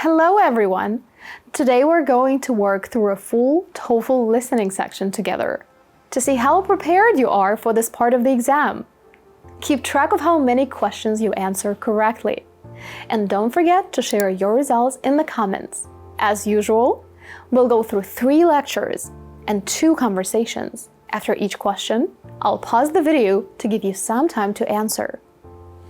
Hello everyone! Today we're going to work through a full TOEFL listening section together to see how prepared you are for this part of the exam. Keep track of how many questions you answer correctly. And don't forget to share your results in the comments. As usual, we'll go through 3 lectures and 2 conversations. After each question, I'll pause the video to give you some time to answer.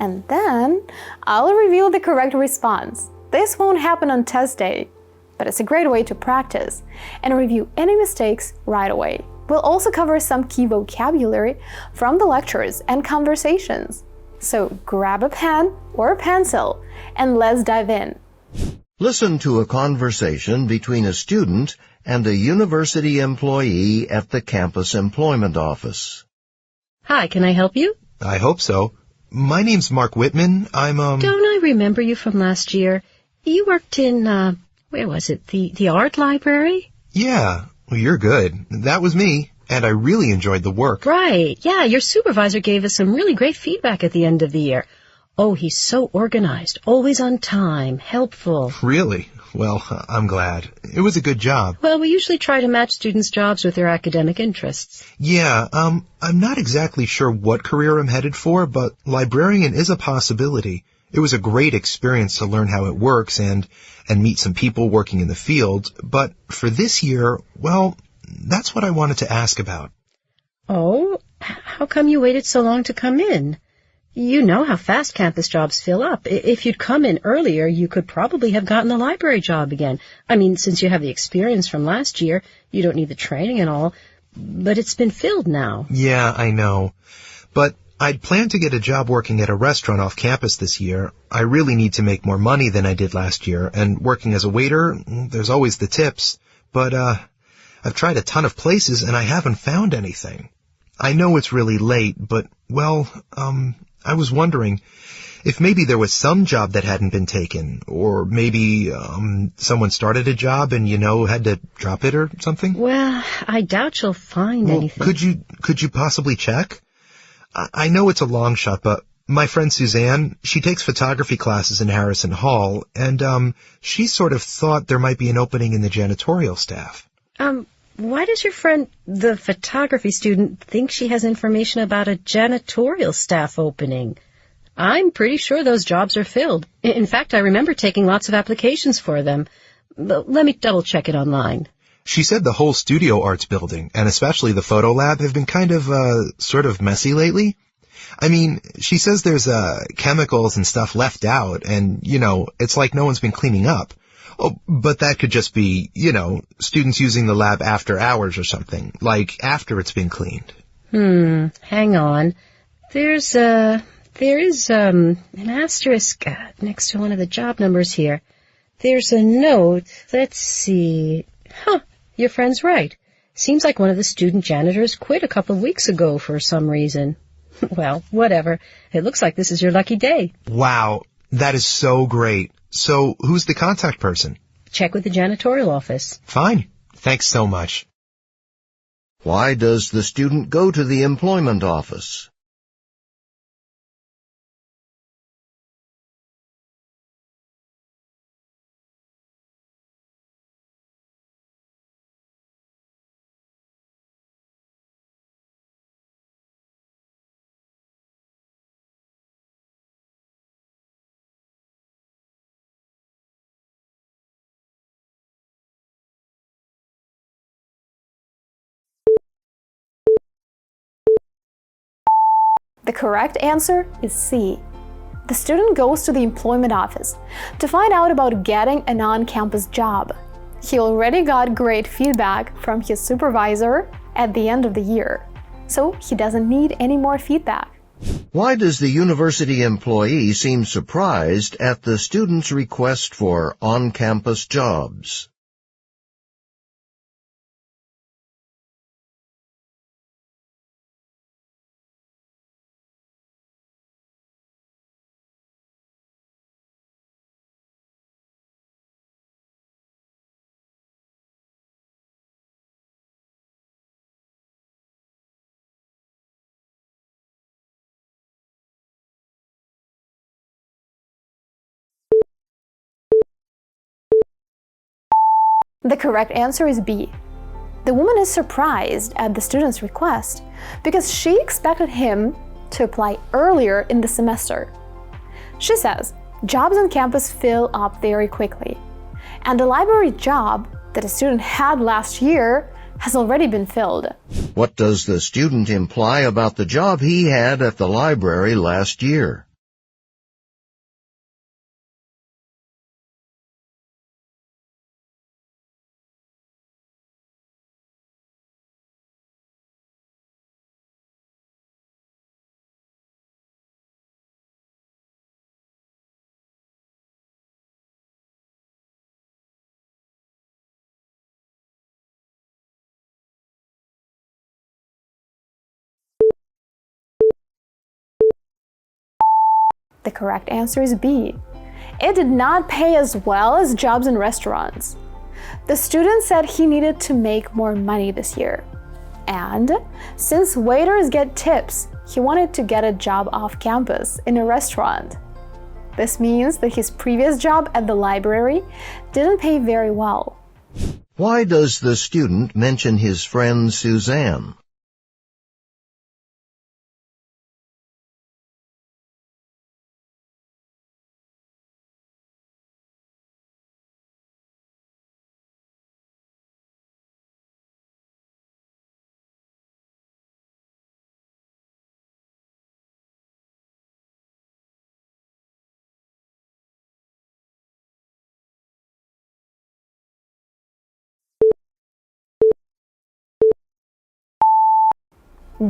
And then I'll reveal the correct response. This won't happen on test day, but it's a great way to practice and review any mistakes right away. We'll also cover some key vocabulary from the lectures and conversations. So grab a pen or a pencil and let's dive in. Listen to a conversation between a student and a university employee at the campus employment office. Hi, can I help you? I hope so. My name's Mark Whitman. Don't I remember you from last year? You worked in, where was it? The art library? Yeah, well, you're good. That was me, and I really enjoyed the work. Right, yeah, your supervisor gave us some really great feedback at the end of the year. Oh, he's so organized, always on time, helpful. Really? Well, I'm glad. It was a good job. Well, we usually try to match students' jobs with their academic interests. Yeah, I'm not exactly sure what career I'm headed for, but librarian is a possibility. It was a great experience to learn how it works and meet some people working in the field. But for this year, well, that's what I wanted to ask about. Oh, how come you waited so long to come in? You know how fast campus jobs fill up. If you'd come in earlier, you could probably have gotten the library job again. I mean, since you have the experience from last year, you don't need the training and all. But it's been filled now. Yeah, I know. But I'd planned to get a job working at a restaurant off campus this year. I really need to make more money than I did last year, and working as a waiter, there's always the tips. But I've tried a ton of places, and I haven't found anything. I know it's really late, but, well, I was wondering if maybe there was some job that hadn't been taken, or maybe someone started a job and, had to drop it or something. Well, I doubt you'll find anything. Could you possibly check? I know it's a long shot, but my friend Suzanne, she takes photography classes in Harrison Hall, and she sort of thought there might be an opening in the janitorial staff. Why does your friend, the photography student, think she has information about a janitorial staff opening? I'm pretty sure those jobs are filled. In fact, I remember taking lots of applications for them. But let me double-check it online. She said the whole studio arts building, and especially the photo lab, have been kind of, sort of messy lately. I mean, she says there's, chemicals and stuff left out, and, it's like no one's been cleaning up. Oh, but that could just be, students using the lab after hours or something, like after it's been cleaned. Hang on. There is an asterisk next to one of the job numbers here. There's a note. Let's see. Your friend's right. Seems like one of the student janitors quit a couple of weeks ago for some reason. Well, whatever. It looks like this is your lucky day. Wow, that is so great. So, who's the contact person? Check with the janitorial office. Fine. Thanks so much. Why does the student go to the employment office? The correct answer is C. The student goes to the employment office to find out about getting an on-campus job. He already got great feedback from his supervisor at the end of the year, so he doesn't need any more feedback. Why does the university employee seem surprised at the student's request for on-campus jobs? The correct answer is B. The woman is surprised at the student's request because she expected him to apply earlier in the semester. She says jobs on campus fill up very quickly, and the library job that a student had last year has already been filled. What does the student imply about the job he had at the library last year? The correct answer is B. It did not pay as well as jobs in restaurants. The student said he needed to make more money this year. And since waiters get tips, he wanted to get a job off campus in a restaurant. This means that his previous job at the library didn't pay very well. Why does the student mention his friend Suzanne?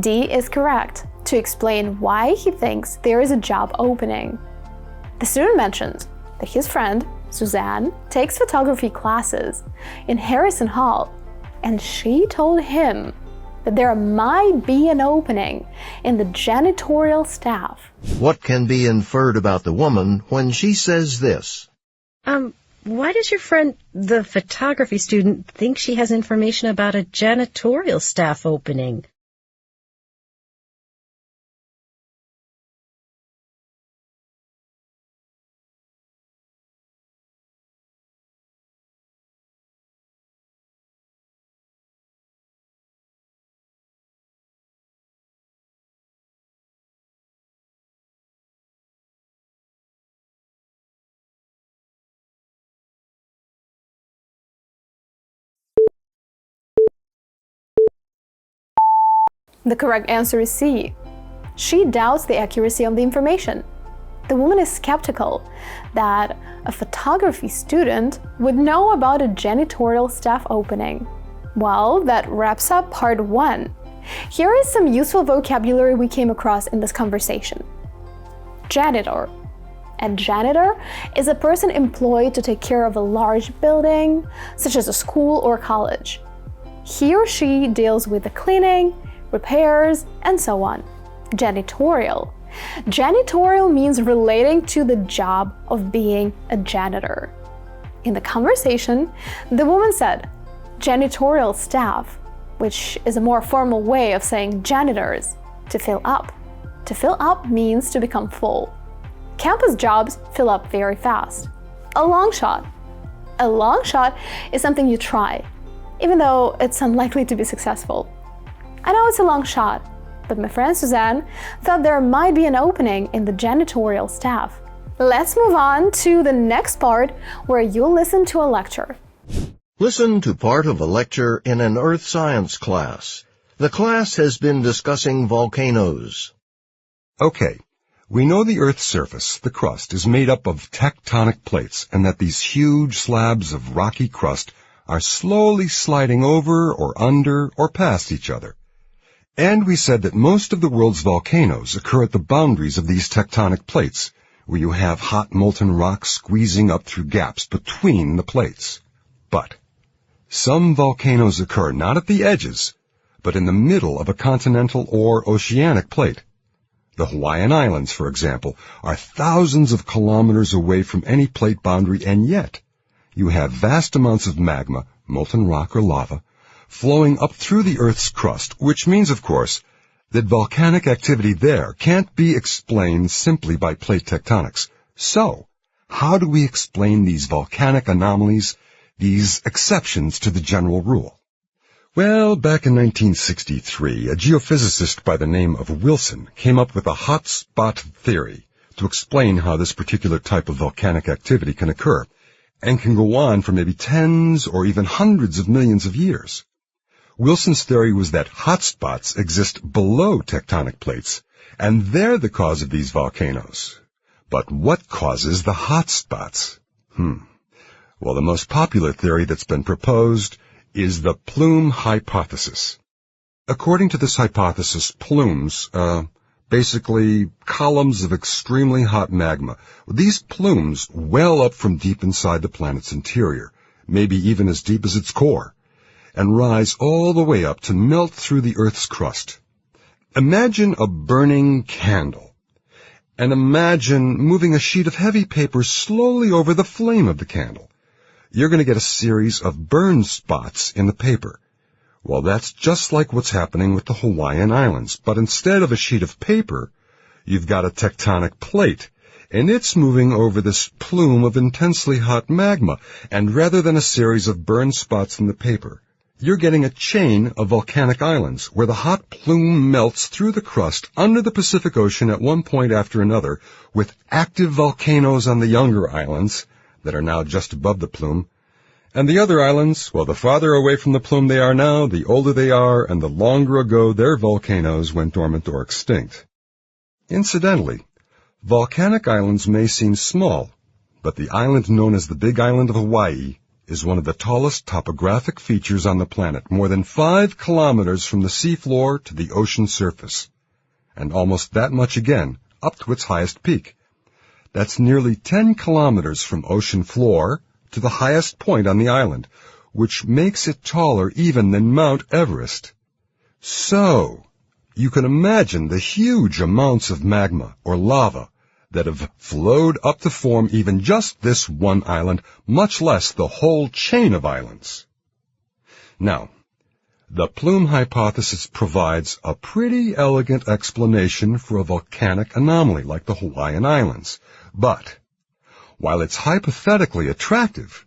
D is correct, to explain why he thinks there is a job opening. The student mentions that his friend, Suzanne, takes photography classes in Harrison Hall, and she told him that there might be an opening in the janitorial staff. What can be inferred about the woman when she says this? Why does your friend, the photography student, think she has information about a janitorial staff opening? The correct answer is C. She doubts the accuracy of the information. The woman is skeptical that a photography student would know about a janitorial staff opening. Well, that wraps up part 1. Here is some useful vocabulary we came across in this conversation. Janitor. A janitor is a person employed to take care of a large building, such as a school or college. He or she deals with the cleaning, repairs, and so on. Janitorial. Janitorial means relating to the job of being a janitor. In the conversation, the woman said janitorial staff, which is a more formal way of saying janitors, to fill up. To fill up means to become full. Campus jobs fill up very fast. A long shot. A long shot is something you try, even though it's unlikely to be successful. I know it's a long shot, but my friend Suzanne thought there might be an opening in the janitorial staff. Let's move on to the next part where you'll listen to a lecture. Listen to part of a lecture in an earth science class. The class has been discussing volcanoes. Okay, we know the Earth's surface, the crust, is made up of tectonic plates and that these huge slabs of rocky crust are slowly sliding over or under or past each other. And we said that most of the world's volcanoes occur at the boundaries of these tectonic plates, where you have hot molten rock squeezing up through gaps between the plates. But some volcanoes occur not at the edges, but in the middle of a continental or oceanic plate. The Hawaiian Islands, for example, are thousands of kilometers away from any plate boundary, and yet you have vast amounts of magma, molten rock or lava, flowing up through the Earth's crust, which means, of course, that volcanic activity there can't be explained simply by plate tectonics. So, how do we explain these volcanic anomalies these exceptions to the general rule? Well, back in 1963, a geophysicist by the name of Wilson came up with a hot spot theory to explain how this particular type of volcanic activity can occur, and can go on for maybe tens or even hundreds of millions of years. Wilson's theory was that hotspots exist below tectonic plates, and they're the cause of these volcanoes. But what causes the hotspots? Well, the most popular theory that's been proposed is the plume hypothesis. According to this hypothesis, plumes, basically columns of extremely hot magma. These plumes well up from deep inside the planet's interior, maybe even as deep as its core, and rise all the way up to melt through the Earth's crust. Imagine a burning candle, and imagine moving a sheet of heavy paper slowly over the flame of the candle. You're going to get a series of burn spots in the paper. Well, that's just like what's happening with the Hawaiian Islands, but instead of a sheet of paper, you've got a tectonic plate, and it's moving over this plume of intensely hot magma, and rather than a series of burn spots in the paper, you're getting a chain of volcanic islands where the hot plume melts through the crust under the Pacific Ocean at one point after another, with active volcanoes on the younger islands that are now just above the plume. And the other islands, well, the farther away from the plume they are now, the older they are, and the longer ago their volcanoes went dormant or extinct. Incidentally, volcanic islands may seem small, but the island known as the Big Island of Hawaii is one of the tallest topographic features on the planet, more than 5 kilometers from the seafloor to the ocean surface, and almost that much again, up to its highest peak. That's nearly 10 kilometers from ocean floor to the highest point on the island, which makes it taller even than Mount Everest. So, you can imagine the huge amounts of magma or lava that have flowed up to form even just this one island, much less the whole chain of islands. Now, the plume hypothesis provides a pretty elegant explanation for a volcanic anomaly like the Hawaiian Islands, but while it's hypothetically attractive,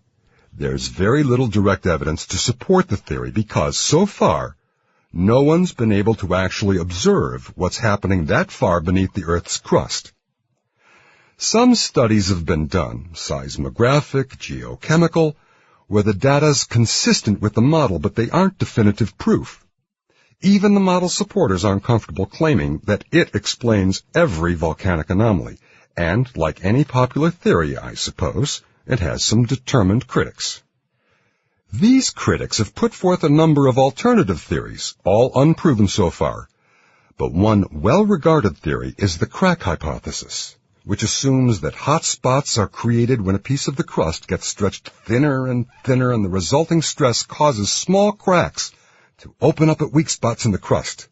there's very little direct evidence to support the theory because, so far, no one's been able to actually observe what's happening that far beneath the Earth's crust. Some studies have been done, seismographic, geochemical, where the data's consistent with the model, but they aren't definitive proof. Even the model supporters aren't comfortable claiming that it explains every volcanic anomaly. And, like any popular theory, I suppose, it has some determined critics. These critics have put forth a number of alternative theories, all unproven so far. But one well-regarded theory is the crack hypothesis, which assumes that hot spots are created when a piece of the crust gets stretched thinner and thinner, and the resulting stress causes small cracks to open up at weak spots in the crust.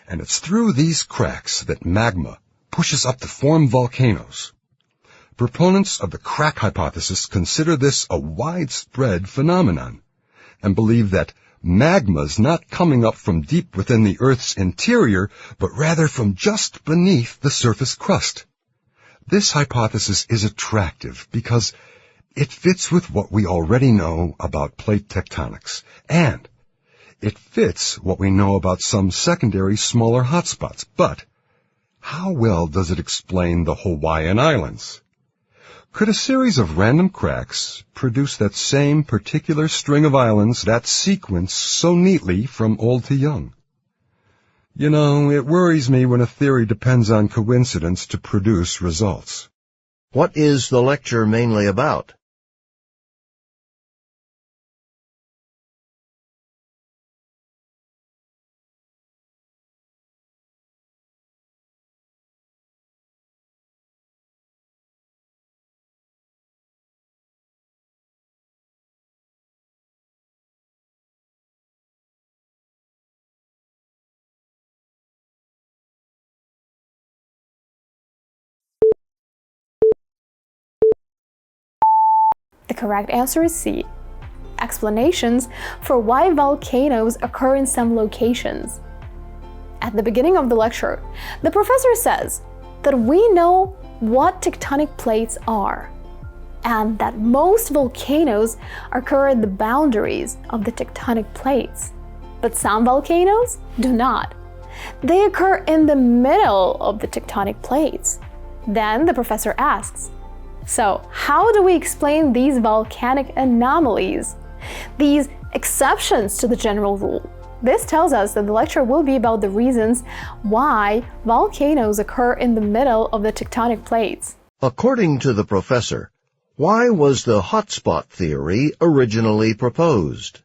And it's through these cracks that magma pushes up to form volcanoes. Proponents of the crack hypothesis consider this a widespread phenomenon and believe that magma's not coming up from deep within the Earth's interior, but rather from just beneath the surface crust. This hypothesis is attractive because it fits with what we already know about plate tectonics, and it fits what we know about some secondary smaller hotspots, but how well does it explain the Hawaiian Islands? Could a series of random cracks produce that same particular string of islands, that sequence so neatly from old to young? You know, it worries me when a theory depends on coincidence to produce results. What is the lecture mainly about? The correct answer is C. Explanations for why volcanoes occur in some locations. At the beginning of the lecture, the professor says that we know what tectonic plates are. and that most volcanoes occur at the boundaries of the tectonic plates. But some volcanoes do not. They occur in the middle of the tectonic plates. Then the professor asks, so how do we explain these volcanic anomalies, these exceptions to the general rule? This tells us that the lecture will be about the reasons why volcanoes occur in the middle of the tectonic plates. According to the professor, why was the hotspot theory originally proposed?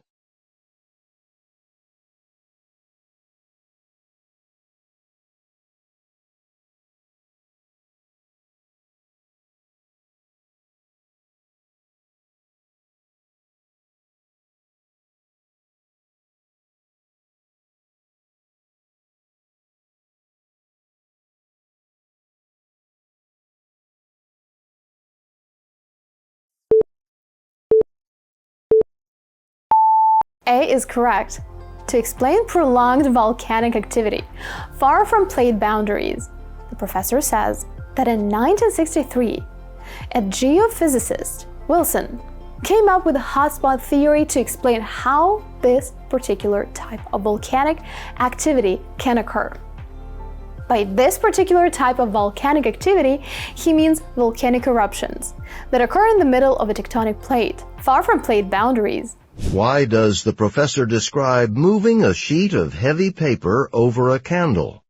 A is correct. To explain prolonged volcanic activity far from plate boundaries, the professor says that in 1963, a geophysicist, Wilson, came up with a hotspot theory to explain how this particular type of volcanic activity can occur. By this particular type of volcanic activity, he means volcanic eruptions that occur in the middle of a tectonic plate, far from plate boundaries. Why does the professor describe moving a sheet of heavy paper over a candle?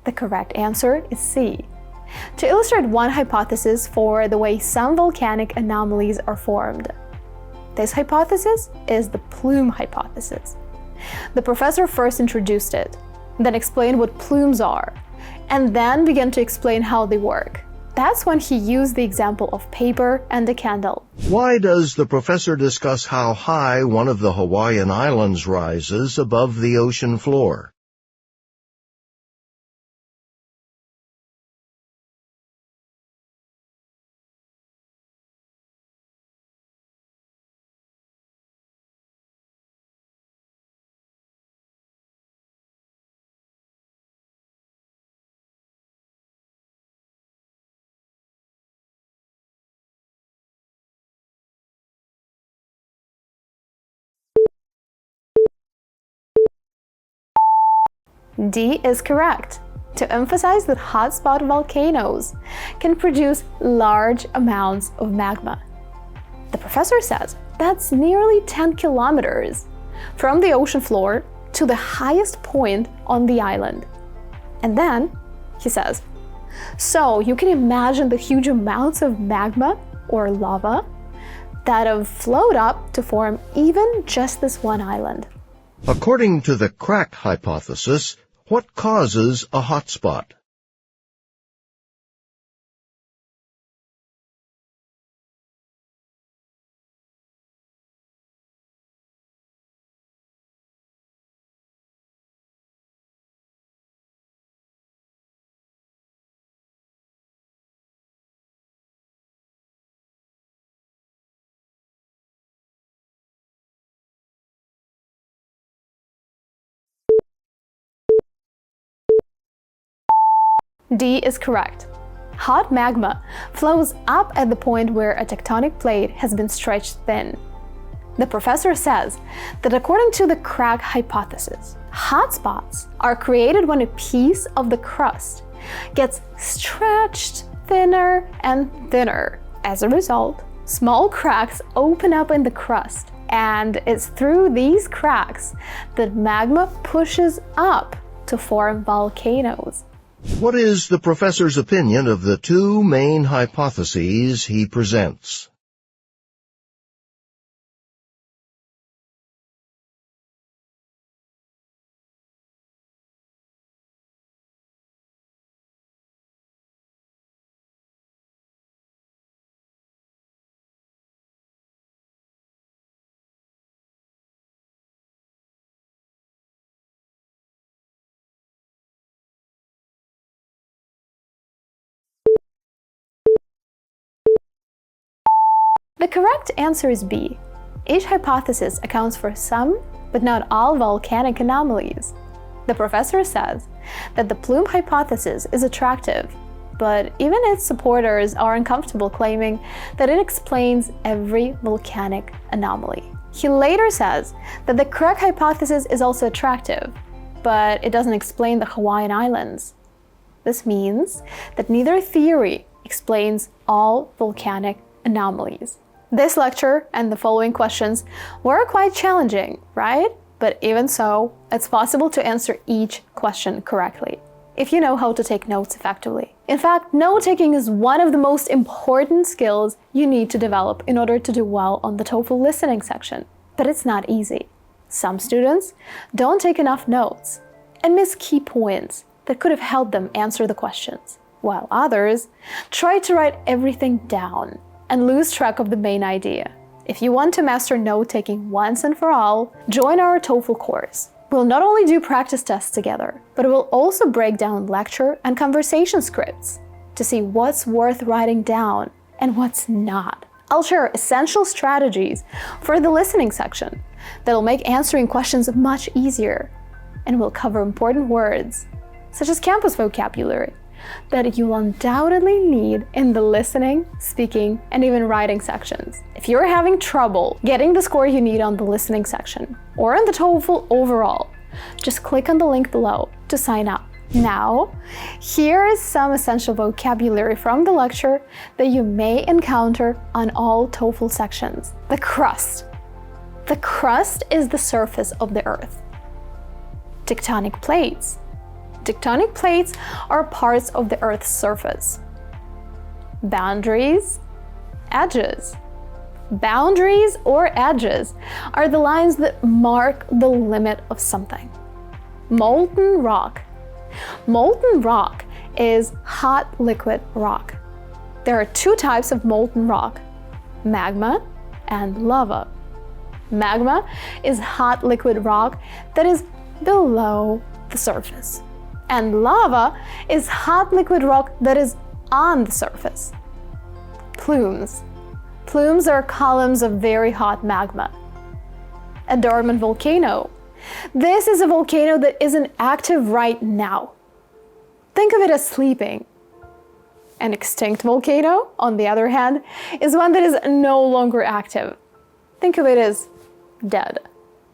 The correct answer is C. To illustrate one hypothesis for the way some volcanic anomalies are formed. This hypothesis is the plume hypothesis. The professor first introduced it, then explained what plumes are, and then began to explain how they work. That's when he used the example of paper and a candle. Why does the professor discuss how high one of the Hawaiian Islands rises above the ocean floor? D is correct. To emphasize that hotspot volcanoes can produce large amounts of magma. The professor says that's nearly 10 kilometers from the ocean floor to the highest point on the island. And then, he says, so you can imagine the huge amounts of magma or lava that have flowed up to form even just this one island. According to the crack hypothesis, what causes a hotspot? D is correct. Hot magma flows up at the point where a tectonic plate has been stretched thin. The professor says that according to the crack hypothesis, hotspots are created when a piece of the crust gets stretched thinner and thinner. As a result, small cracks open up in the crust, and it's through these cracks that magma pushes up to form volcanoes. What is the professor's opinion of the two main hypotheses he presents? The correct answer is B. Each hypothesis accounts for some, but not all volcanic anomalies. The professor says that the plume hypothesis is attractive, but even its supporters are uncomfortable claiming that it explains every volcanic anomaly. He later says that the correct hypothesis is also attractive, but it doesn't explain the Hawaiian Islands. This means that neither theory explains all volcanic anomalies. This lecture and the following questions were quite challenging, right? But even so, it's possible to answer each question correctly, if you know how to take notes effectively. In fact, note-taking is one of the most important skills you need to develop in order to do well on the TOEFL listening section. But it's not easy. Some students don't take enough notes and miss key points that could have helped them answer the questions, while others try to write everything down and lose track of the main idea. If you want to master note-taking once and for all, join our TOEFL course. We'll not only do practice tests together, but we'll also break down lecture and conversation scripts to see what's worth writing down and what's not. I'll share essential strategies for the listening section that'll make answering questions much easier, and we'll cover important words, such as campus vocabulary, that you'll undoubtedly need in the listening, speaking, and even writing sections. If you're having trouble getting the score you need on the listening section or on the TOEFL overall, just click on the link below to sign up. Now, here is some essential vocabulary from the lecture that you may encounter on all TOEFL sections. The crust. The crust is the surface of the Earth. Tectonic plates. Tectonic plates are parts of the Earth's surface. Boundaries, edges. Boundaries or edges are the lines that mark the limit of something. Molten rock. Molten rock is hot liquid rock. There are two types of molten rock, magma and lava. Magma is hot liquid rock that is below the surface, and lava is hot liquid rock that is on the surface. Plumes. Plumes are columns of very hot magma. A dormant volcano. This is a volcano that isn't active right now. Think of it as sleeping. An extinct volcano, on the other hand, is one that is no longer active. Think of it as dead.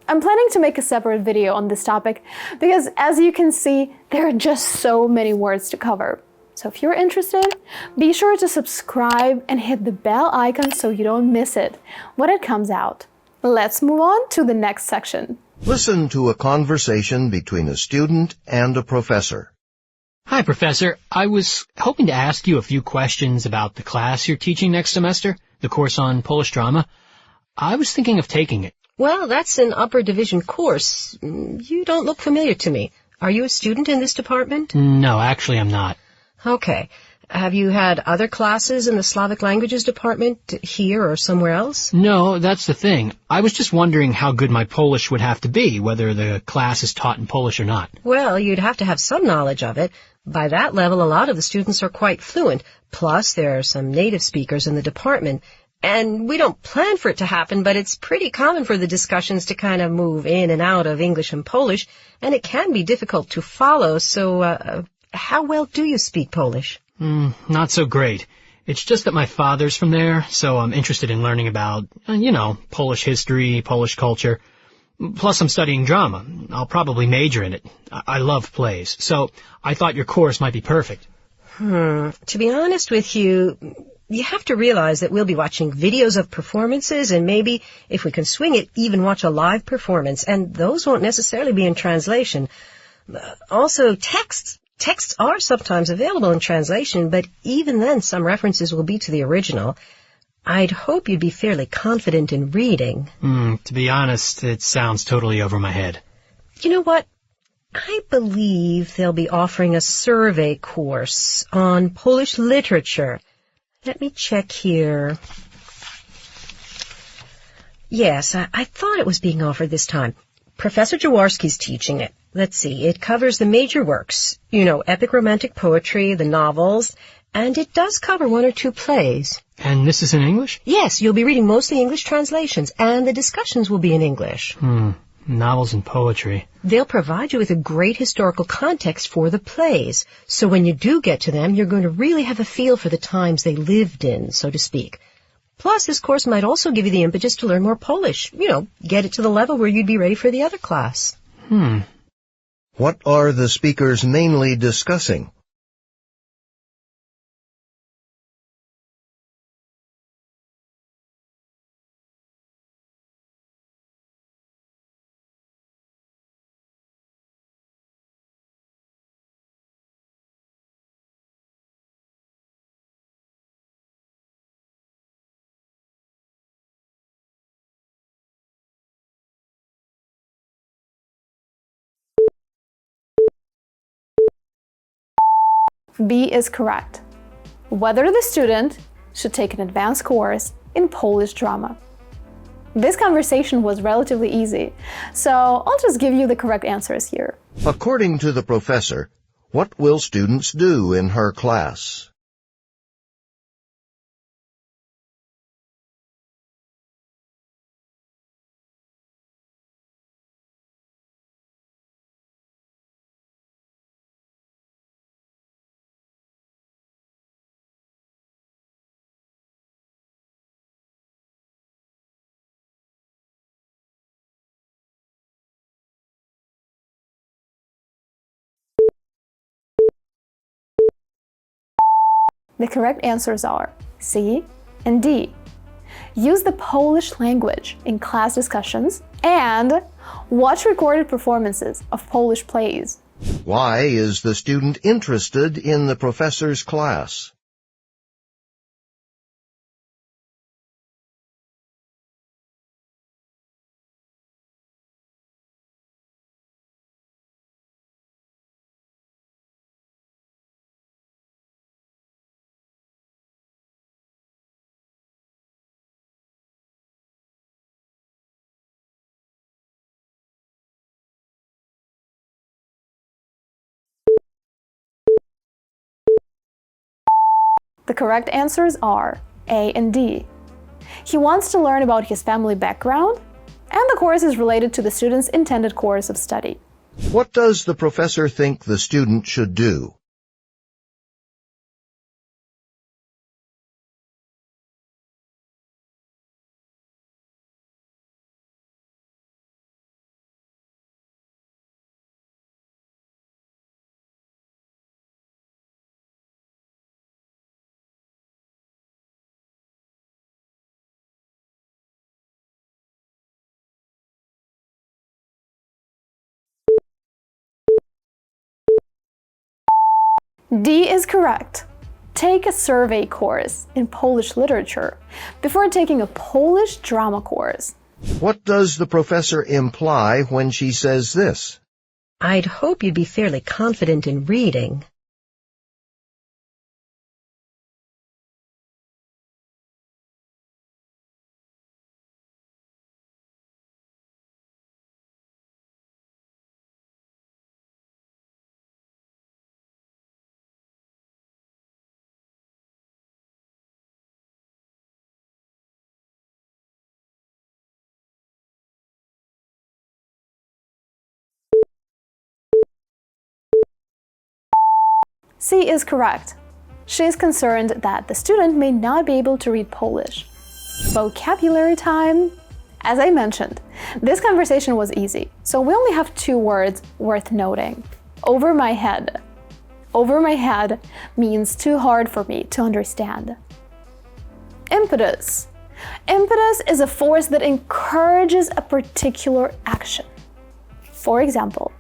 I'm planning to make a separate video on this topic because, as you can see, there are just so many words to cover. So if you're interested, be sure to subscribe and hit the bell icon so you don't miss it when it comes out. Let's move on to the next section. Listen to a conversation between a student and a professor. Hi, Professor. I was hoping to ask you a few questions about the class you're teaching next semester, the course on Polish drama. I was thinking of taking it. Well, that's an upper division course. You don't look familiar to me. Are you a student in this department? No, actually I'm not. Okay. Have you had other classes in the Slavic languages department here or somewhere else? No, that's the thing. I was just wondering how good my Polish would have to be, whether the class is taught in Polish or not. Well, you'd have to have some knowledge of it. By that level, a lot of the students are quite fluent. Plus, there are some native speakers in the department. And we don't plan for it to happen, but it's pretty common for the discussions to kind of move in and out of English and Polish, and it can be difficult to follow. So, how well do you speak Polish? Not so great. It's just that my father's from there, so I'm interested in learning about, Polish history, Polish culture. Plus, I'm studying drama. I'll probably major in it. I love plays, so I thought your course might be perfect. To be honest with you, you have to realize that we'll be watching videos of performances and maybe, if we can swing it, even watch a live performance, and those won't necessarily be in translation. Also, texts are sometimes available in translation, but even then some references will be to the original. I'd hope you'd be fairly confident in reading. To be honest, it sounds totally over my head. You know what? I believe they'll be offering a survey course on Polish literature. Let me check here. Yes, I thought it was being offered this time. Professor Jaworski's teaching it. Let's see, it covers the major works, epic romantic poetry, the novels, And it does cover 1 or 2 plays. And this is in English? Yes, you'll be reading mostly English translations, and the discussions will be in English. Novels and poetry. They'll provide you with a great historical context for the plays, so when you do get to them, you're going to really have a feel for the times they lived in, so to speak. Plus, this course might also give you the impetus to learn more Polish. Get it to the level where you'd be ready for the other class. What are the speakers mainly discussing? B is correct. Whether the student should take an advanced course in Polish drama. This conversation was relatively easy, so I'll just give you the correct answers here. According to the professor, what will students do in her class? The correct answers are C and D. Use the Polish language in class discussions and watch recorded performances of Polish plays. Why is the student interested in the professor's class? The correct answers are A and D. He wants to learn about his family background, and the course is related to the student's intended course of study. What does the professor think the student should do? D is correct. Take a survey course in Polish literature before taking a Polish drama course. What does the professor imply when she says this? I'd hope you'd be fairly confident in reading. C is correct. She is concerned that the student may not be able to read Polish. Vocabulary time. As I mentioned, this conversation was easy, so we only have 2 words worth noting. Over my head. Over my head means too hard for me to understand. Impetus. Impetus is a force that encourages a particular action. For example,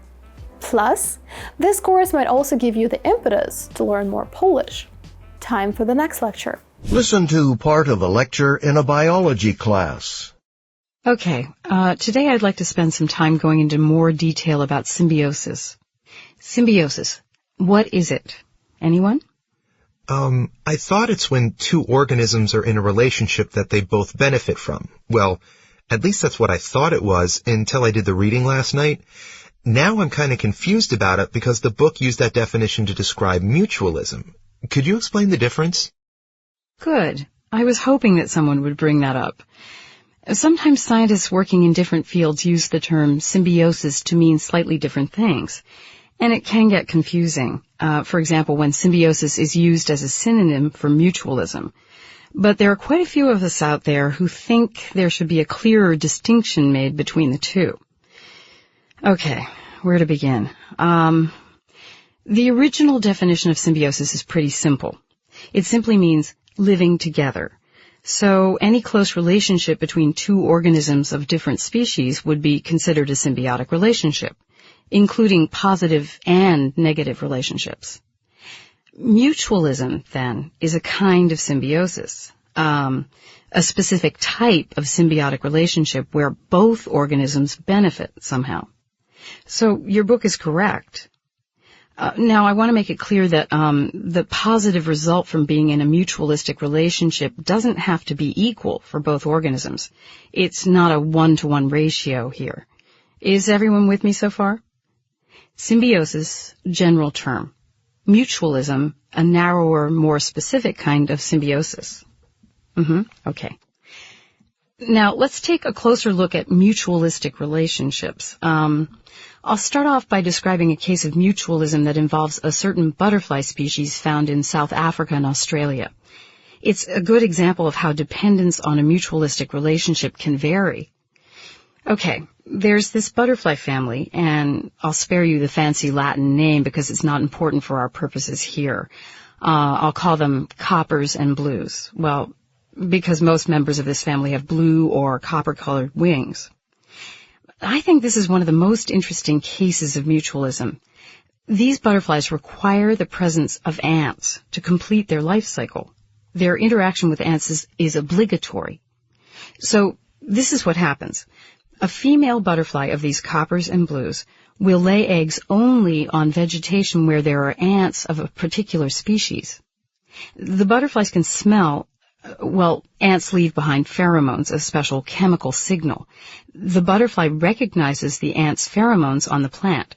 plus, this course might also give you the impetus to learn more Polish. Time for the next lecture. Listen to part of a lecture in a biology class. Okay, today I'd like to spend some time going into more detail about symbiosis. Symbiosis, what is it? Anyone? I thought it's when 2 organisms are in a relationship that they both benefit from. Well, at least that's what I thought it was until I did the reading last night. Now I'm kind of confused about it because the book used that definition to describe mutualism. Could you explain the difference? Good. I was hoping that someone would bring that up. Sometimes scientists working in different fields use the term symbiosis to mean slightly different things, and it can get confusing. For example, when symbiosis is used as a synonym for mutualism. But there are quite a few of us out there who think there should be a clearer distinction made between the two. Okay, where to begin? The original definition of symbiosis is pretty simple. It simply means living together. So any close relationship between two organisms of different species would be considered a symbiotic relationship, including positive and negative relationships. Mutualism, then, is a kind of symbiosis, a specific type of symbiotic relationship where both organisms benefit somehow. So your book is correct. Now, I want to make it clear that the positive result from being in a mutualistic relationship doesn't have to be equal for both organisms. It's not a one-to-one ratio here. Is everyone with me so far? Symbiosis, general term. Mutualism, a narrower, more specific kind of symbiosis. Okay. Now, let's take a closer look at mutualistic relationships. I'll start off by describing a case of mutualism that involves a certain butterfly species found in South Africa and Australia. It's a good example of how dependence on a mutualistic relationship can vary. Okay, there's this butterfly family, and I'll spare you the fancy Latin name because it's not important for our purposes here. I'll call them coppers and blues. Well, because most members of this family have blue or copper-colored wings. I think this is one of the most interesting cases of mutualism. These butterflies require the presence of ants to complete their life cycle. Their interaction with ants is obligatory. So this is what happens. A female butterfly of these coppers and blues will lay eggs only on vegetation where there are ants of a particular species. The butterflies can smell. Ants leave behind pheromones, a special chemical signal. The butterfly recognizes the ant's pheromones on the plant.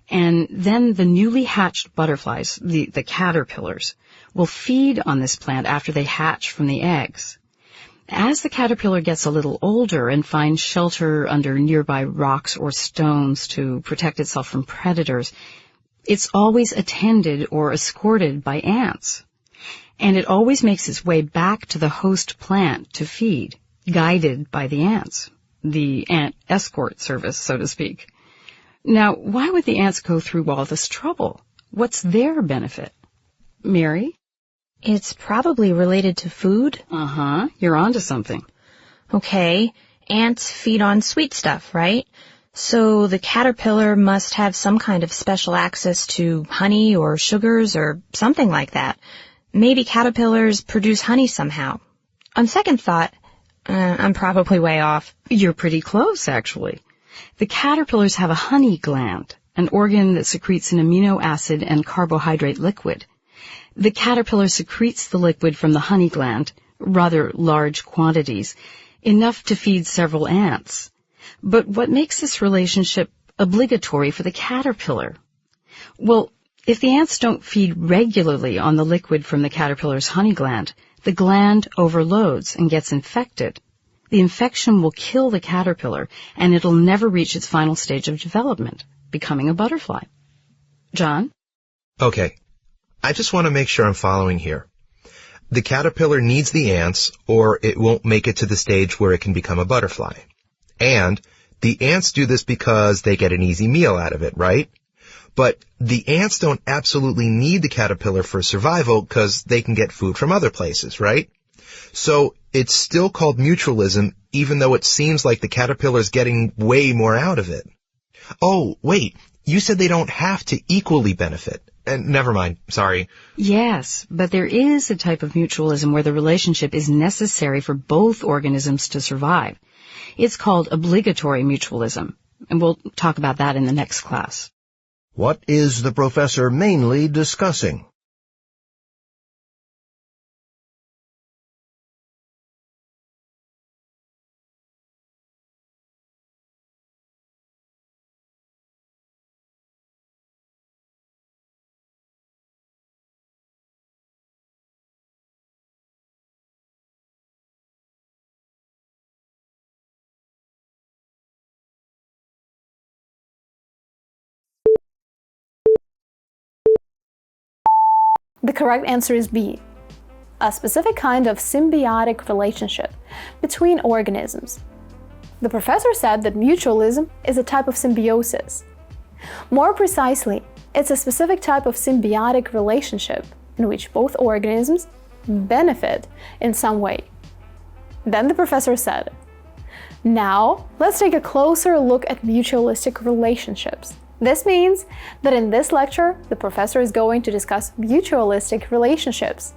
And then the newly hatched butterflies, the caterpillars, will feed on this plant after they hatch from the eggs. As the caterpillar gets a little older and finds shelter under nearby rocks or stones to protect itself from predators, it's always attended or escorted by ants. And it always makes its way back to the host plant to feed, guided by the ants, the ant escort service, so to speak. Now, why would the ants go through all this trouble? What's their benefit? Mary? It's probably related to food. You're onto something. Okay, ants feed on sweet stuff, right? So the caterpillar must have some kind of special access to honey or sugars or something like that. Maybe caterpillars produce honey somehow. On second thought, I'm probably way off. You're pretty close, actually. The caterpillars have a honey gland, an organ that secretes an amino acid and carbohydrate liquid. The caterpillar secretes the liquid from the honey gland, rather large quantities, enough to feed several ants. But what makes this relationship obligatory for the caterpillar? Well, if the ants don't feed regularly on the liquid from the caterpillar's honey gland, the gland overloads and gets infected. The infection will kill the caterpillar, and it'll never reach its final stage of development, becoming a butterfly. John? Okay, I just want to make sure I'm following here. The caterpillar needs the ants, or it won't make it to the stage where it can become a butterfly. And the ants do this because they get an easy meal out of it, right? But the ants don't absolutely need the caterpillar for survival because they can get food from other places, right? So it's still called mutualism, even though it seems like the caterpillar's getting way more out of it. Oh, wait, you said they don't have to equally benefit. Never mind, sorry. Yes, but there is a type of mutualism where the relationship is necessary for both organisms to survive. It's called obligatory mutualism, and we'll talk about that in the next class. What is the professor mainly discussing? The correct answer is B, a specific kind of symbiotic relationship between organisms. The professor said that mutualism is a type of symbiosis. More precisely, it's a specific type of symbiotic relationship in which both organisms benefit in some way. Then the professor said, "Now, let's take a closer look at mutualistic relationships." This means that in this lecture, the professor is going to discuss mutualistic relationships,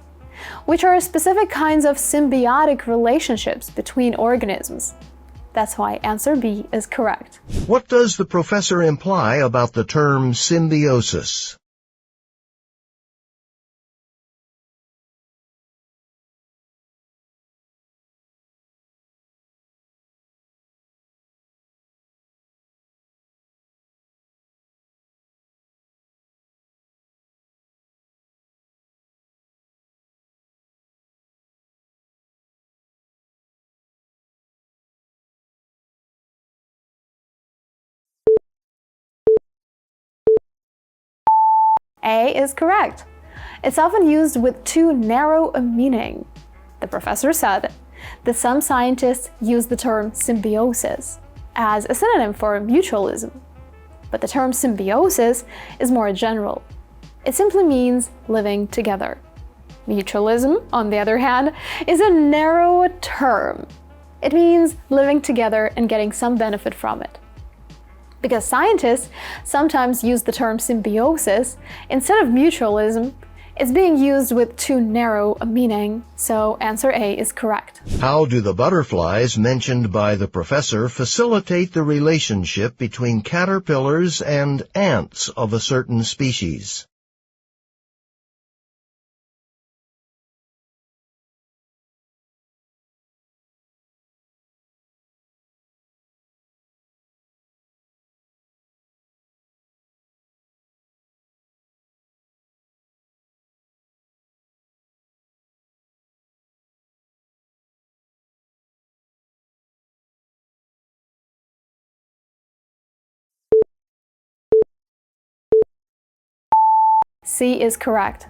which are specific kinds of symbiotic relationships between organisms. That's why answer B is correct. What does the professor imply about the term symbiosis? A is correct. It's often used with too narrow a meaning. The professor said that some scientists use the term symbiosis as a synonym for mutualism. But the term symbiosis is more general. It simply means living together. Mutualism, on the other hand, is a narrow term. It means living together and getting some benefit from it. Because scientists sometimes use the term symbiosis instead of mutualism, it's being used with too narrow a meaning, so answer A is correct. How do the butterflies mentioned by the professor facilitate the relationship between caterpillars and ants of a certain species? C is correct.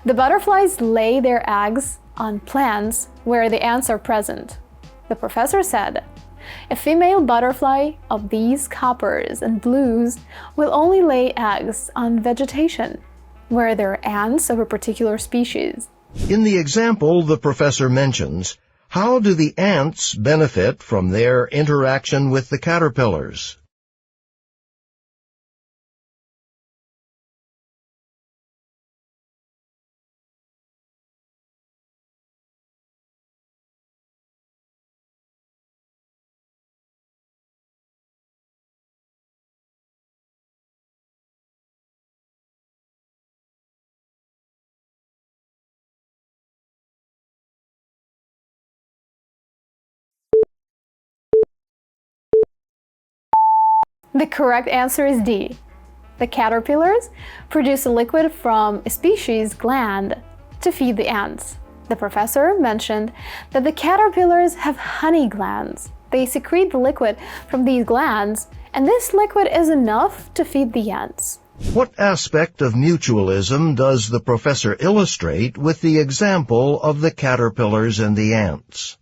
The butterflies lay their eggs on plants where the ants are present. The professor said, a female butterfly of these coppers and blues will only lay eggs on vegetation, where there are ants of a particular species. In the example the professor mentions, how do the ants benefit from their interaction with the caterpillars? The correct answer is D. The caterpillars produce a liquid from a species gland to feed the ants. The professor mentioned that the caterpillars have honey glands. They secrete the liquid from these glands, and this liquid is enough to feed the ants. What aspect of mutualism does the professor illustrate with the example of the caterpillars and the ants?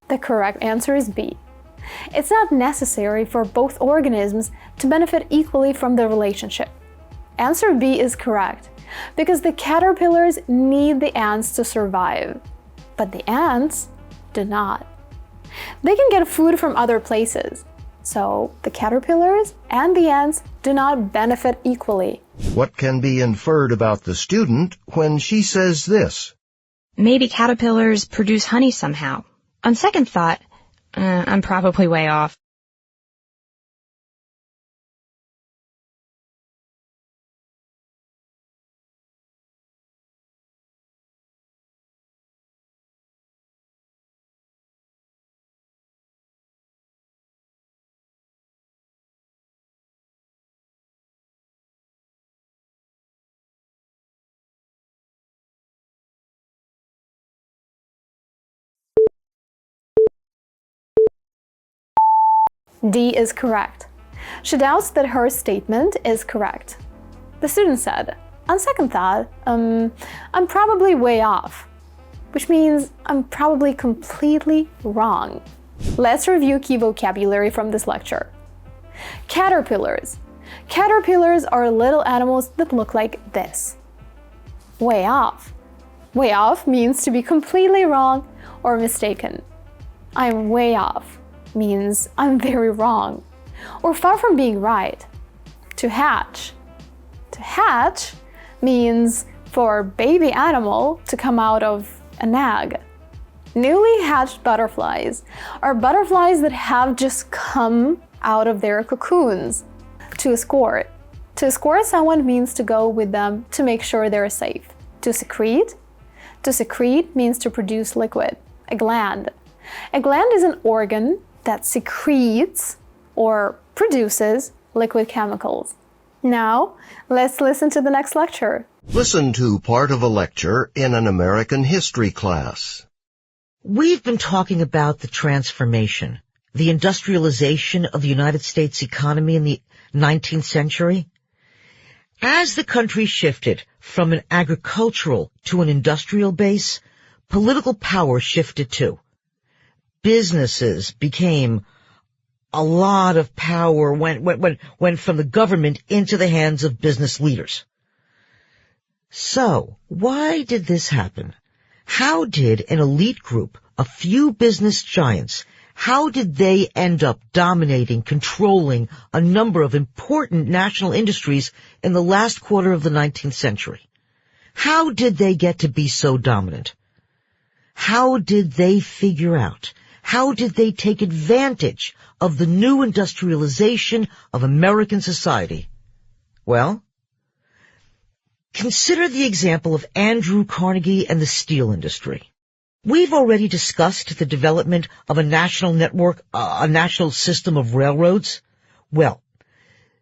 The correct answer is B. It's not necessary for both organisms to benefit equally from the relationship. Answer B is correct, because the caterpillars need the ants to survive, but the ants do not. They can get food from other places, so the caterpillars and the ants do not benefit equally. What can be inferred about the student when she says this? Maybe caterpillars produce honey somehow. On second thought, I'm probably way off. D is correct. She doubts that her statement is correct. The student said, on second thought, I'm probably way off, which means I'm probably completely wrong. Let's review key vocabulary from this lecture. Caterpillars. Caterpillars are little animals that look like this. Way off. Way off means to be completely wrong or mistaken. I'm way off means I'm very wrong or far from being right. To hatch. To hatch means for baby animal to come out of an egg. Newly hatched butterflies are butterflies that have just come out of their cocoons. To escort. To escort someone means to go with them to make sure they're safe. To secrete. To secrete means to produce liquid, a gland. A gland is an organ that secretes or produces liquid chemicals. Now, let's listen to the next lecture. Listen to part of a lecture in an American history class. We've been talking about the transformation, the industrialization of the United States economy in the 19th century. As the country shifted from an agricultural to an industrial base, political power shifted too. Businesses became a lot of power went from the government into the hands of business leaders. So, why did this happen? How did an elite group, a few business giants, how did they end up dominating, controlling a number of important national industries in the last quarter of the 19th century? How did they get to be so dominant? How did they figure out? How did they take advantage of the new industrialization of American society? Well, consider the example of Andrew Carnegie and the steel industry. We've already discussed the development of a national network, a national system of railroads. Well,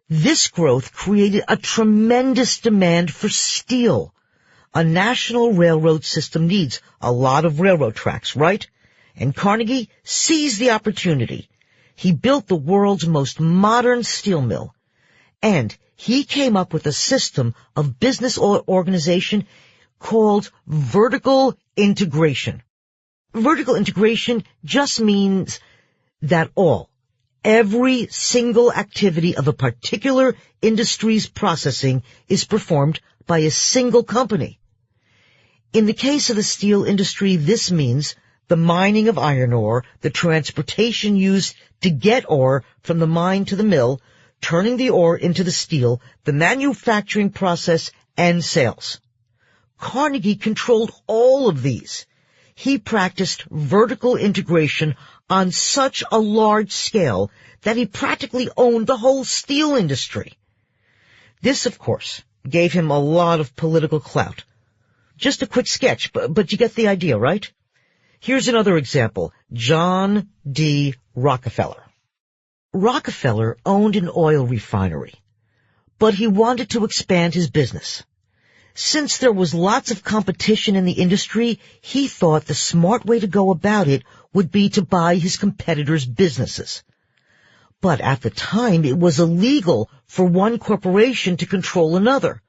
this growth created a tremendous demand for steel. A national railroad system needs a lot of railroad tracks, right? And Carnegie seized the opportunity. He built the world's most modern steel mill. And he came up with a system of business organization called vertical integration. Vertical integration just means that every single activity of a particular industry's processing is performed by a single company. In the case of the steel industry, this means the mining of iron ore, the transportation used to get ore from the mine to the mill, turning the ore into the steel, the manufacturing process, and sales. Carnegie controlled all of these. He practiced vertical integration on such a large scale that he practically owned the whole steel industry. This, of course, gave him a lot of political clout. Just a quick sketch, but you get the idea, right? Here's another example. John D. Rockefeller. Rockefeller owned an oil refinery, but he wanted to expand his business. Since there was lots of competition in the industry, he thought the smart way to go about it would be to buy his competitors' businesses. But at the time, it was illegal for one corporation to control another.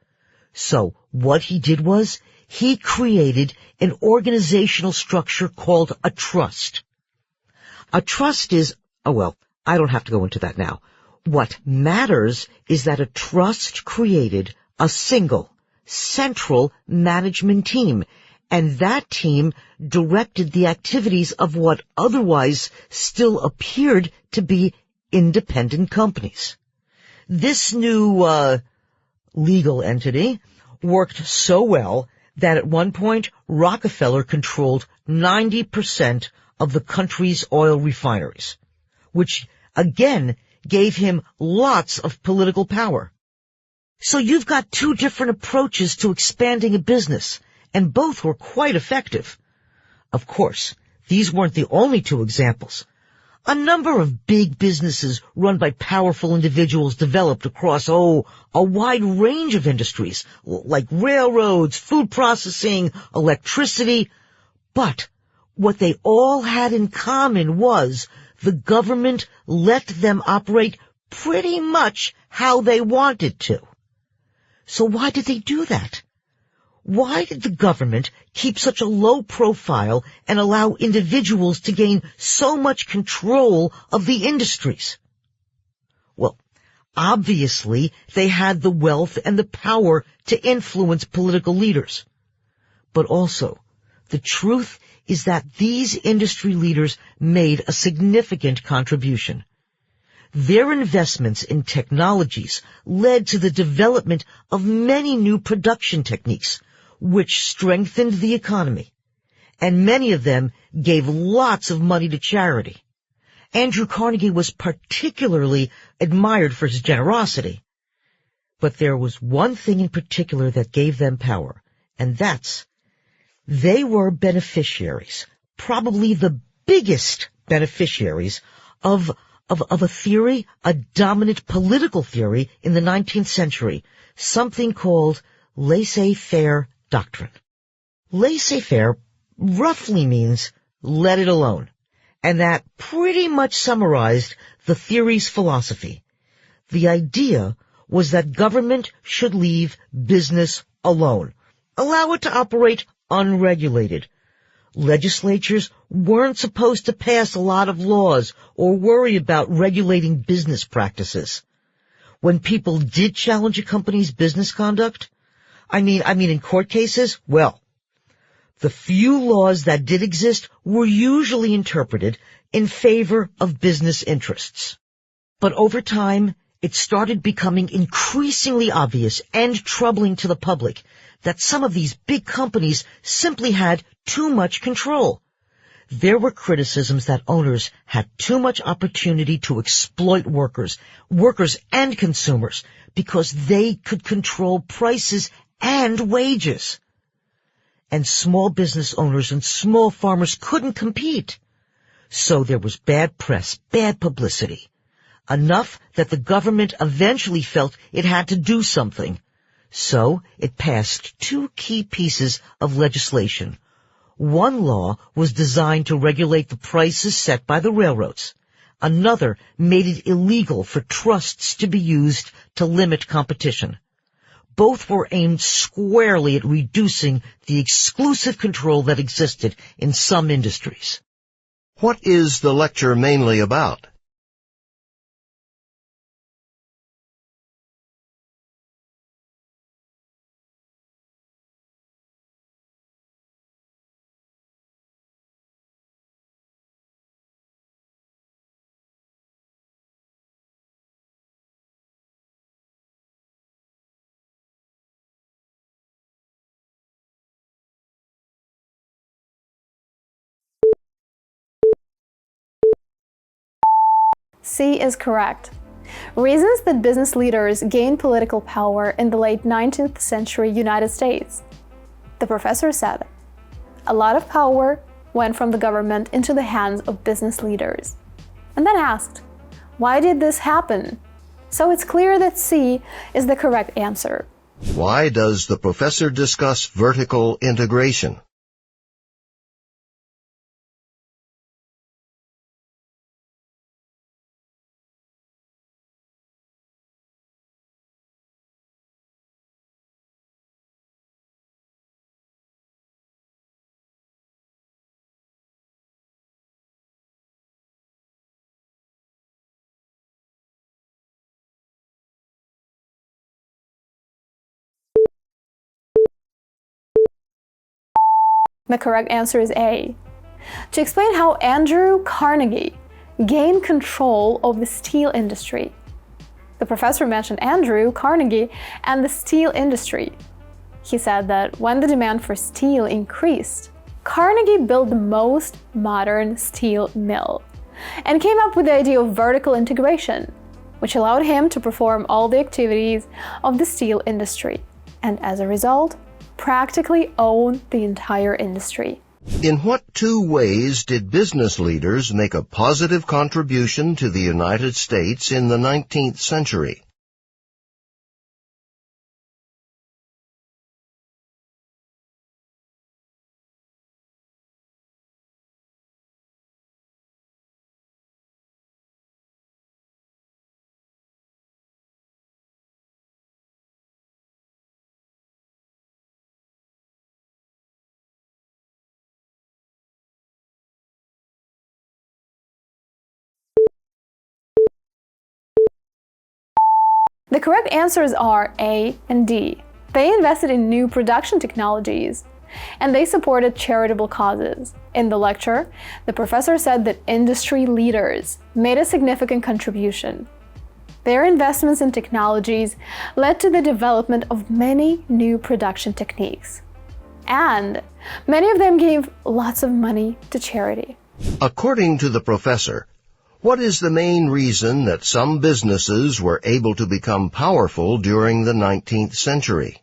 So what he did was, he created an organizational structure called a trust. A trust is, I don't have to go into that now. What matters is that a trust created a single, central management team, and that team directed the activities of what otherwise still appeared to be independent companies. This new, legal entity worked so well that at one point Rockefeller controlled 90% of the country's oil refineries, which again gave him lots of political power. So you've got two different approaches to expanding a business, and both were quite effective. Of course, these weren't the only two examples. A number of big businesses run by powerful individuals developed across, a wide range of industries, like railroads, food processing, electricity. But what they all had in common was the government let them operate pretty much how they wanted to. So why did they do that? Why did the government keep such a low profile and allow individuals to gain so much control of the industries? Well, obviously, they had the wealth and the power to influence political leaders. But also, the truth is that these industry leaders made a significant contribution. Their investments in technologies led to the development of many new production techniques, which strengthened the economy, and many of them gave lots of money to charity. Andrew Carnegie was particularly admired for his generosity. But there was one thing in particular that gave them power, and that's they were beneficiaries, probably the biggest beneficiaries of a theory, a dominant political theory in the 19th century, something called laissez-faire doctrine. Laissez-faire roughly means let it alone, and that pretty much summarized the theory's philosophy. The idea was that government should leave business alone, allow it to operate unregulated. Legislatures weren't supposed to pass a lot of laws or worry about regulating business practices. When people did challenge a company's business conduct, I mean in court cases, well, the few laws that did exist were usually interpreted in favor of business interests. But over time, it started becoming increasingly obvious and troubling to the public that some of these big companies simply had too much control. There were criticisms that owners had too much opportunity to exploit workers and consumers, because they could control prices and wages. And small business owners and small farmers couldn't compete. So there was bad press, bad publicity. Enough that the government eventually felt it had to do something. So it passed two key pieces of legislation. One law was designed to regulate the prices set by the railroads. Another made it illegal for trusts to be used to limit competition. Both were aimed squarely at reducing the exclusive control that existed in some industries. What is the lecture mainly about? C is correct. Reasons that business leaders gained political power in the late 19th century United States. The professor said, a lot of power went from the government into the hands of business leaders. And then asked, why did this happen? So it's clear that C is the correct answer. Why does the professor discuss vertical integration? The correct answer is A. To explain how Andrew Carnegie gained control of the steel industry. The professor mentioned Andrew Carnegie and the steel industry. He said that when the demand for steel increased, Carnegie built the most modern steel mill and came up with the idea of vertical integration, which allowed him to perform all the activities of the steel industry, and as a result, practically own the entire industry. In what two ways did business leaders make a positive contribution to the United States in the 19th century? The correct answers are A and D. They invested in new production technologies, and they supported charitable causes. In the lecture, the professor said that industry leaders made a significant contribution. Their investments in technologies led to the development of many new production techniques. And many of them gave lots of money to charity. According to the professor, what is the main reason that some businesses were able to become powerful during the 19th century?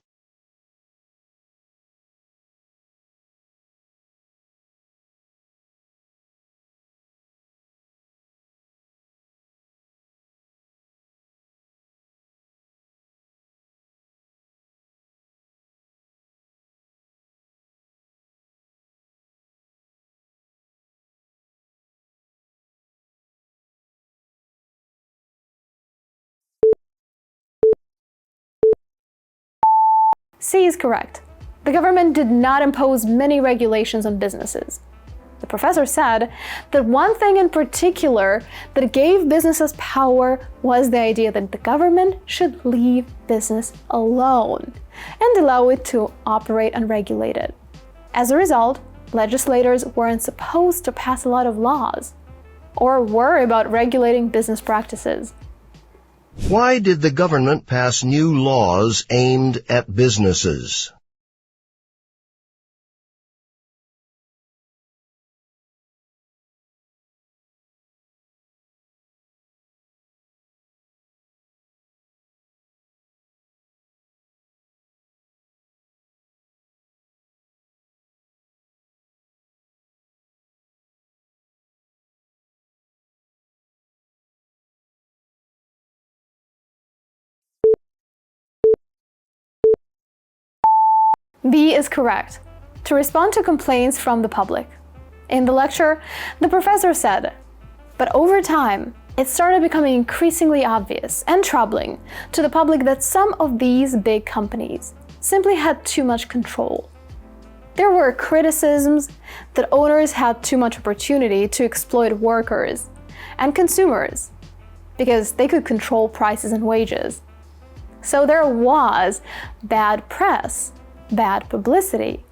C is correct. The government did not impose many regulations on businesses. The professor said that one thing in particular that gave businesses power was the idea that the government should leave business alone and allow it to operate unregulated. As a result, legislators weren't supposed to pass a lot of laws or worry about regulating business practices. Why did the government pass new laws aimed at businesses? B is correct. To respond to complaints from the public. In the lecture, the professor said, but over time, it started becoming increasingly obvious and troubling to the public that some of these big companies simply had too much control. There were criticisms that owners had too much opportunity to exploit workers and consumers because they could control prices and wages. So there was bad press, bad publicity,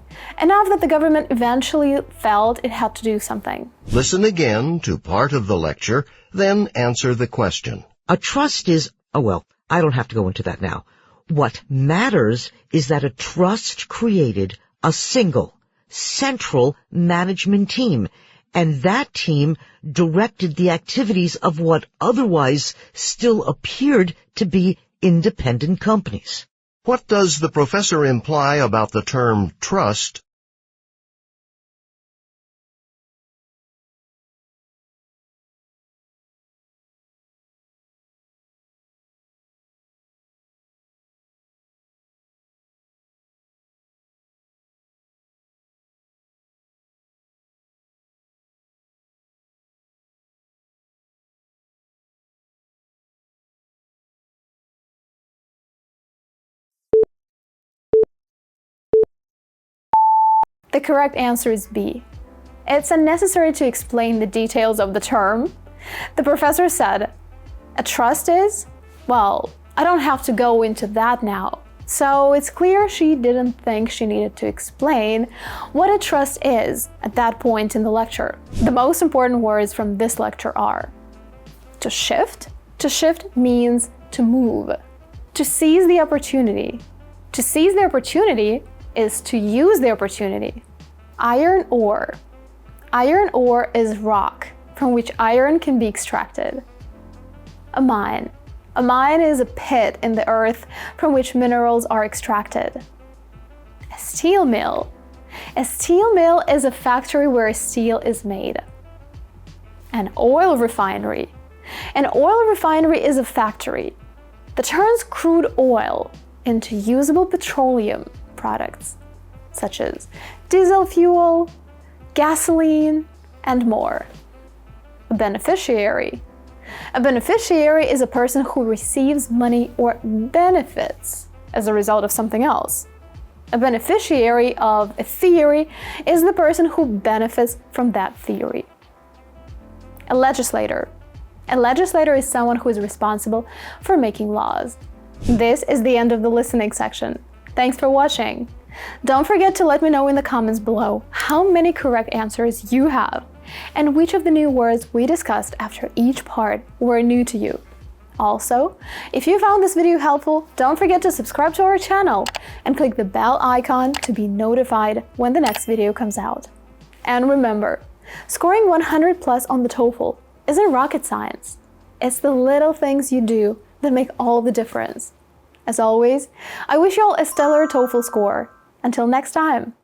enough that the government eventually felt it had to do something. Listen again to part of the lecture, then answer the question. A trust is, I don't have to go into that now. What matters is that a trust created a single, central management team, and that team directed the activities of what otherwise still appeared to be independent companies. What does the professor imply about the term trust? The correct answer is B. It's unnecessary to explain the details of the term. The professor said, a trust is? Well, I don't have to go into that now. So it's clear she didn't think she needed to explain what a trust is at that point in the lecture. The most important words from this lecture are to shift. To shift means to move. To seize the opportunity. To seize the opportunity is to use the opportunity. Iron ore. Iron ore is rock from which iron can be extracted. A mine. A mine is a pit in the earth from which minerals are extracted. A steel mill. A steel mill is a factory where steel is made. An oil refinery. An oil refinery is a factory that turns crude oil into usable petroleum products, such as diesel fuel, gasoline, and more. A beneficiary. A beneficiary is a person who receives money or benefits as a result of something else. A beneficiary of a theory is the person who benefits from that theory. A legislator. A legislator is someone who is responsible for making laws. This is the end of the listening section. Thanks for watching. Don't forget to let me know in the comments below how many correct answers you have and which of the new words we discussed after each part were new to you. Also, if you found this video helpful, don't forget to subscribe to our channel and click the bell icon to be notified when the next video comes out. And remember, scoring 100 plus on the TOEFL isn't rocket science. It's the little things you do that make all the difference. As always, I wish you all a stellar TOEFL score. Until next time.